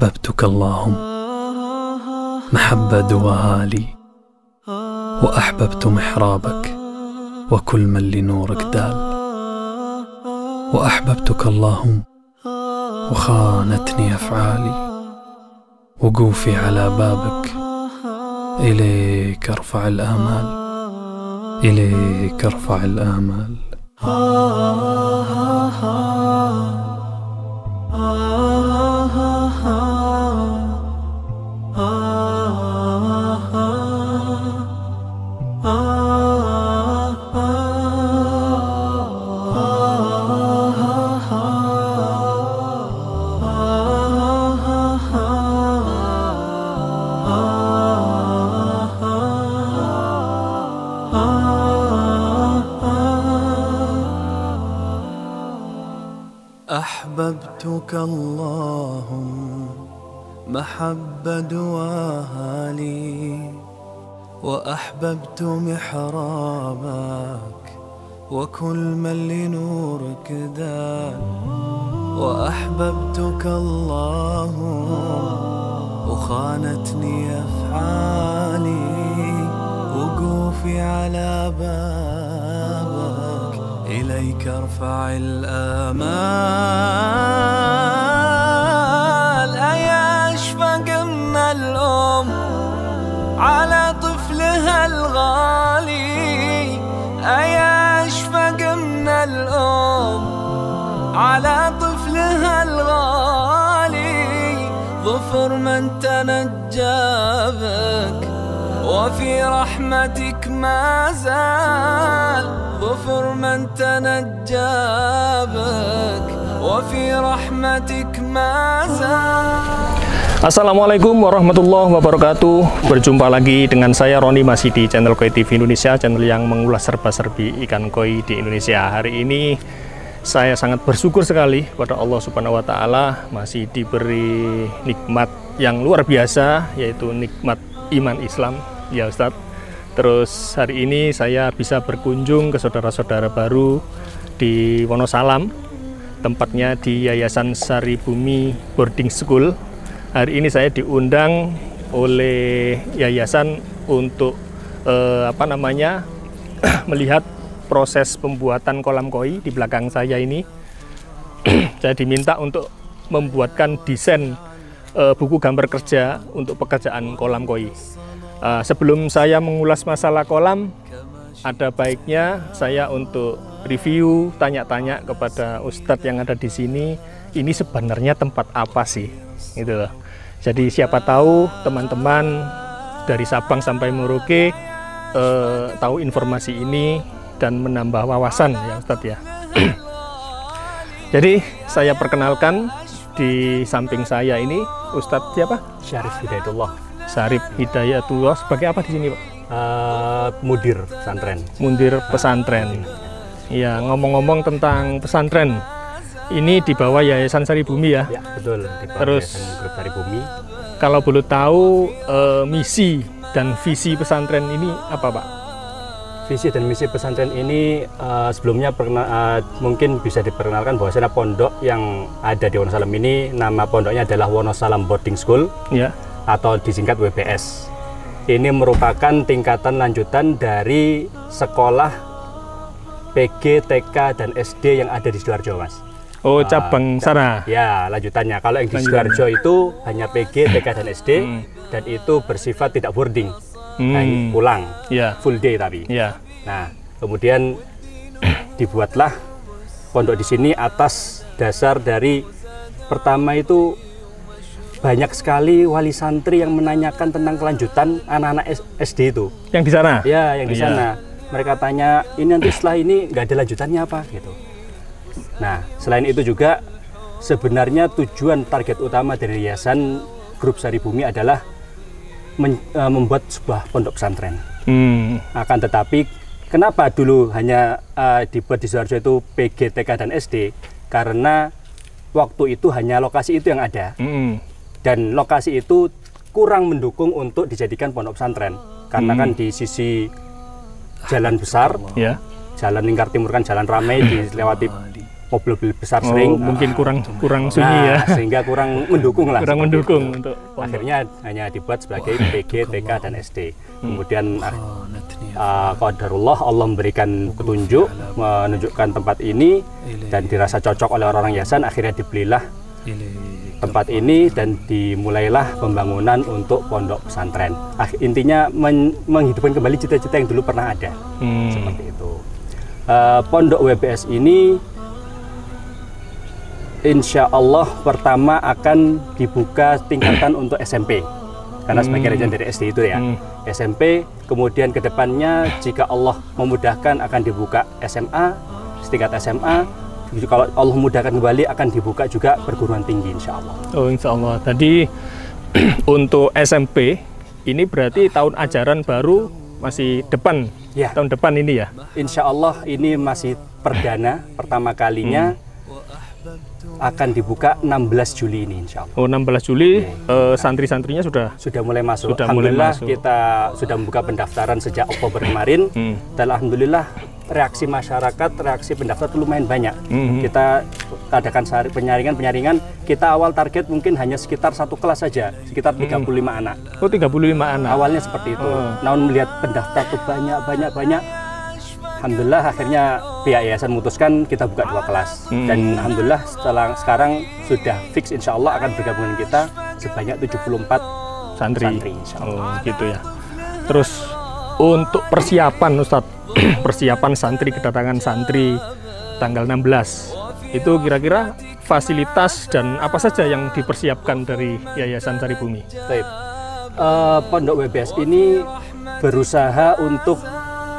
أحببتك اللهم محبة دواها لي، وأحببت محرابك وكل من لنورك دال، وأحببتك اللهم وخانتني أفعالي، وقوفي على بابك إليك أرفع الآمال، إليك أرفع الآمال. أحببتك اللهم محبة دواها لي، وأحببت محرابك وكل من لنورك دال، وأحببتك اللهم وخانتني أفعالي، وقوفي على بابك إليك أرفع الآمال. أيا أشفق من الأم على طفلها الغالي، أيا أشفق من الأم على طفلها الغالي، ظفر من تنجى بك وفي رحمتك ما زال، ظفر من تنجى بك وفي رحمتك ما زال. Assalamualaikum warahmatullahi wabarakatuh. Berjumpa lagi dengan saya Roni, masih di channel Koi TV Indonesia, channel yang mengulas serba-serbi ikan koi di Indonesia. Hari ini saya sangat bersyukur sekali pada Allah Subhanahu wa Ta'ala, masih diberi nikmat yang luar biasa, yaitu nikmat iman Islam, ya Ustadz. Terus hari ini saya bisa berkunjung ke saudara-saudara baru di Wonosalam, tempatnya di Yayasan Sari Bumi Boarding School. Hari ini saya diundang oleh yayasan untuk melihat proses pembuatan kolam koi di belakang saya ini. Saya diminta untuk membuatkan desain buku gambar kerja untuk pekerjaan kolam koi. Sebelum saya mengulas masalah kolam, ada baiknya saya untuk review, tanya-tanya kepada Ustadz yang ada di sini. Ini sebenarnya tempat apa sih? Gitu loh. Jadi siapa tahu teman-teman dari Sabang sampai Merauke tahu informasi ini dan menambah wawasan, ya Ustadz ya. Jadi saya perkenalkan, di samping saya ini Ustadz siapa? Syarif Hidayatullah. Syarif Hidayatullah sebagai apa di sini, Pak? Mudir pesantren. Mudir pesantren. Ya, ngomong-ngomong tentang pesantren, ini di bawah Yayasan Sari Bumi ya? Ya, betul. Di bawah Terus Yayasan Grup Sari Bumi. Kalau boleh tahu misi dan visi pesantren ini apa, Pak? Visi dan misi pesantren ini sebelumnya mungkin bisa diperkenalkan bahwasanya pondok yang ada di Wonosalam ini, nama pondoknya adalah Wonosalam Boarding School, ya, atau disingkat WBS. Ini merupakan tingkatan lanjutan dari sekolah PG, TK, dan SD yang ada di Sidoarjo, Mas. Oh, cabang sana? Ya, lanjutannya. Kalau yang di Sidoarjo itu hanya PG, TK, dan SD, dan itu bersifat tidak boarding, pulang, full day tapi. Nah, kemudian dibuatlah pondok di sini atas dasar dari pertama itu banyak sekali wali santri yang menanyakan tentang kelanjutan anak-anak SD itu. Yang di sana? Ya, yang di sana. Mereka tanya, ini nanti setelah ini nggak ada lanjutannya apa gitu. Nah, selain itu juga sebenarnya tujuan target utama dari Yayasan Grup Sari Bumi adalah membuat sebuah pondok pesantren. Akan tetapi kenapa dulu hanya dibuat di Sidoarjo itu PG, TK, dan SD? Karena waktu itu hanya lokasi itu yang ada. Dan lokasi itu kurang mendukung untuk dijadikan pondok pesantren. Karena kan di sisi jalan besar, jalan lingkar timur kan jalan ramai, dilewati mobil besar sering. Mungkin kurang sunyi ya. Sehingga kurang mendukung lah. Kurang mendukung untuk pondok. Akhirnya hanya dibuat sebagai PG, TK, dan SD. Kemudian qadarullah Allah memberikan petunjuk, menunjukkan tempat ini dan dirasa cocok oleh orang-orang yayasan. Akhirnya dibelilah tempat ini dan dimulailah pembangunan untuk pondok pesantren. Intinya menghidupkan kembali cita-cita yang dulu pernah ada. Seperti itu. Pondok WBS ini insya Allah pertama akan dibuka tingkatan untuk SMP, karena sebagai rencana dari SD itu ya. SMP, kemudian kedepannya jika Allah memudahkan akan dibuka SMA, setingkat SMA. Kalau Allah memudahkan kembali akan dibuka juga perguruan tinggi insya Allah. Oh insya Allah. Tadi untuk SMP ini berarti tahun ajaran baru masih depan ya. Tahun depan ini ya. Insya Allah ini masih perdana pertama kalinya. Akan dibuka 16 Juli ini insya Allah. Oh 16 Juli santri-santrinya sudah mulai masuk. Alhamdulillah kita sudah membuka pendaftaran sejak Oktober kemarin. Dan alhamdulillah reaksi masyarakat, reaksi pendaftar itu lumayan banyak. Kita adakan penyaringan. Kita awal target mungkin hanya sekitar satu kelas saja, sekitar 35 anak. Oh 35 anak. Awalnya seperti itu. Namun melihat pendaftar itu banyak. Alhamdulillah akhirnya pihak yayasan memutuskan kita buka 2 kelas. Dan alhamdulillah sekarang sudah fix insya Allah akan bergabung dengan kita sebanyak 74 santri insya Allah. Oh gitu ya. Terus untuk persiapan Ustadz, persiapan santri, kedatangan santri tanggal 16 itu kira-kira fasilitas dan apa saja yang dipersiapkan dari Yayasan Sari Bumi? Pondok WBS ini berusaha untuk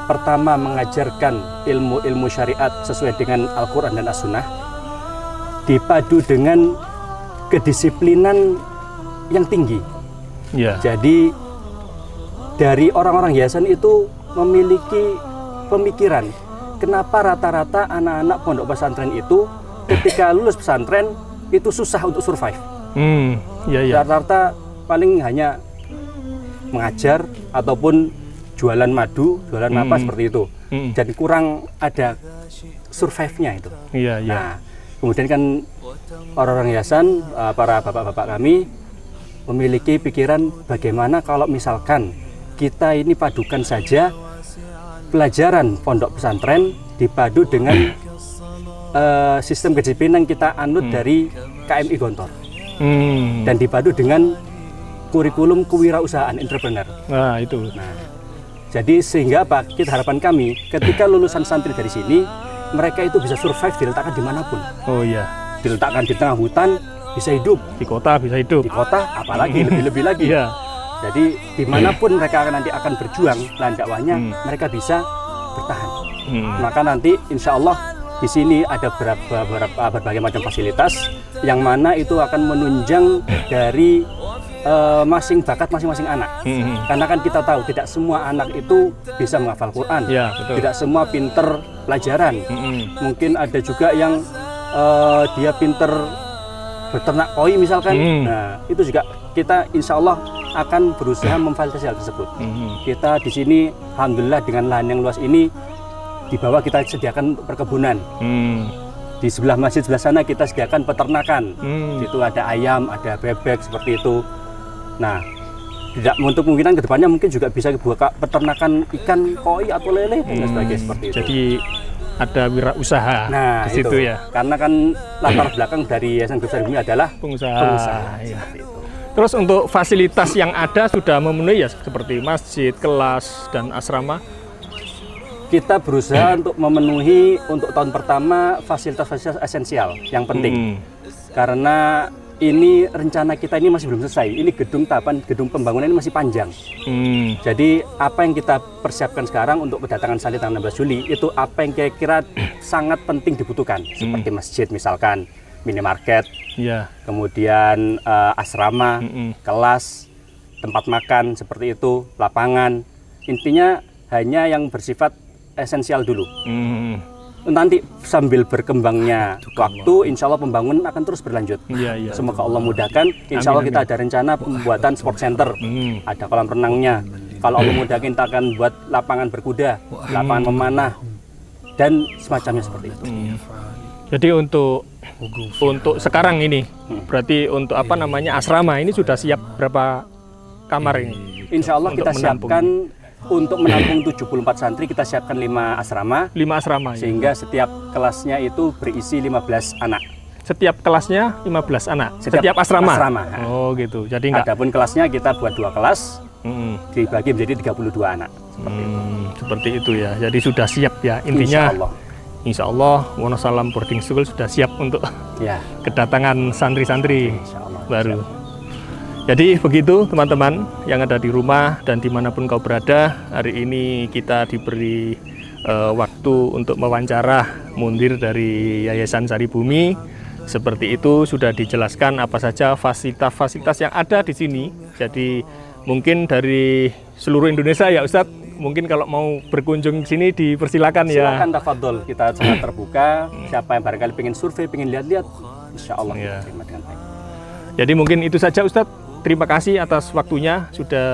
pertama mengajarkan ilmu-ilmu syariat sesuai dengan Al-Quran dan As-Sunnah dipadu dengan kedisiplinan yang tinggi. Jadi dari orang-orang yayasan itu memiliki pemikiran kenapa rata-rata anak-anak pondok pesantren itu ketika lulus pesantren itu susah untuk survive. Rata-rata paling hanya mengajar ataupun jualan madu, jualan apa seperti itu. Jadi kurang ada survive-nya itu. Nah, kemudian kan orang-orang yayasan, para bapak-bapak kami memiliki pikiran bagaimana kalau misalkan kita ini padukan saja pelajaran pondok pesantren dipadu dengan sistem kedisiplinan kita anut dari KMI Gontor dan dipadu dengan kurikulum kewirausahaan entrepreneur. Jadi sehingga apa? Kita harapan kami ketika lulusan santri dari sini mereka itu bisa survive diletakkan dimanapun. Diletakkan di tengah hutan bisa hidup, di kota bisa hidup, di kota apalagi lebih-lebih lagi. Jadi dimanapun mereka nanti akan berjuang dan dakwahnya mereka bisa bertahan. Maka nanti insya Allah di sini ada berbagai macam fasilitas yang mana itu akan menunjang dari bakat masing-masing anak. Karena kan kita tahu tidak semua anak itu bisa menghafal Quran, tidak semua pinter pelajaran. Mungkin ada juga yang dia pinter beternak koi misalkan. Nah itu juga kita insya Allah akan berusaha memfasilitasi hal tersebut. Kita di sini alhamdulillah dengan lahan yang luas ini di bawah kita sediakan perkebunan. Di sebelah masjid sebelah sana kita sediakan peternakan. Itu ada ayam, ada bebek seperti itu. Nah, tidak untuk kemungkinan kedepannya mungkin juga bisa buka peternakan ikan koi atau lele dan sebagainya seperti itu. Jadi ada wirausaha di situ ya. Karena kan latar belakang dari Yayasan Sari Bumi adalah pengusaha. Terus untuk fasilitas yang ada sudah memenuhi ya seperti masjid, kelas dan asrama. Kita berusaha untuk memenuhi untuk tahun pertama fasilitas-fasilitas esensial yang penting. Karena ini rencana kita ini masih belum selesai. Ini gedung pembangunan ini masih panjang. Jadi apa yang kita persiapkan sekarang untuk kedatangan santri tanggal 16 Juli itu apa yang kira-kira sangat penting dibutuhkan. Seperti masjid misalkan, minimarket, kemudian asrama, kelas, tempat makan seperti itu, lapangan. Intinya hanya yang bersifat esensial dulu. Nanti sambil berkembangnya waktu, insya Allah pembangunan akan terus berlanjut. Semoga Allah mudahkan. Insya Allah kita ada rencana pembuatan sport center, ada kolam renangnya. Kalau Allah mudahkan kita akan buat lapangan berkuda, lapangan memanah, dan semacamnya seperti itu. Jadi untuk sekarang ini berarti untuk apa namanya asrama ini sudah siap berapa kamar ini? Insya Allah kita siapkan untuk menampung 74 santri, kita siapkan 5 asrama. 5 asrama. Sehingga setiap kelasnya itu berisi 15 anak. Setiap kelasnya 15 anak. Setiap asrama. Oh gitu. Jadi enggak. Adapun kelasnya kita buat 2 kelas. Dibagi menjadi 32 anak. Seperti itu ya. Jadi sudah siap ya intinya. Insya Allah Wonosalam Boarding School sudah siap untuk kedatangan santri-santri baru. Jadi begitu teman-teman yang ada di rumah dan dimanapun kau berada, hari ini kita diberi waktu untuk mewawancara Mundir dari Yayasan Sari Bumi. Seperti itu sudah dijelaskan apa saja fasilitas-fasilitas yang ada di sini. Jadi mungkin dari seluruh Indonesia ya Ustadz, mungkin kalau mau berkunjung sini dipersilakan ya. Silakan tafadhol, kita sangat terbuka. Siapa yang barangkali pengen survei, pengen lihat-lihat, insya Allah kita terima dengan baik. Jadi mungkin itu saja Ustadz. Terima kasih atas waktunya sudah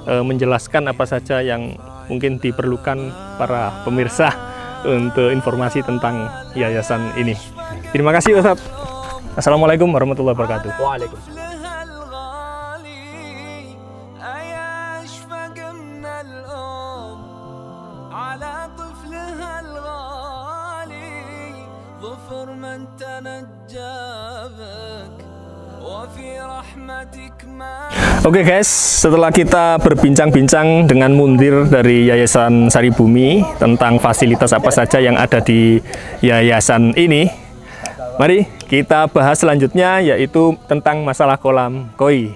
menjelaskan apa saja yang mungkin diperlukan para pemirsa untuk informasi tentang yayasan ini. Terima kasih Ustadz. Assalamualaikum warahmatullahi wabarakatuh. Waalaikumsalam. Oke guys, setelah kita berbincang-bincang dengan Mundir dari Yayasan Sari Bumi tentang fasilitas apa saja yang ada di yayasan ini, mari kita bahas selanjutnya yaitu tentang masalah kolam koi.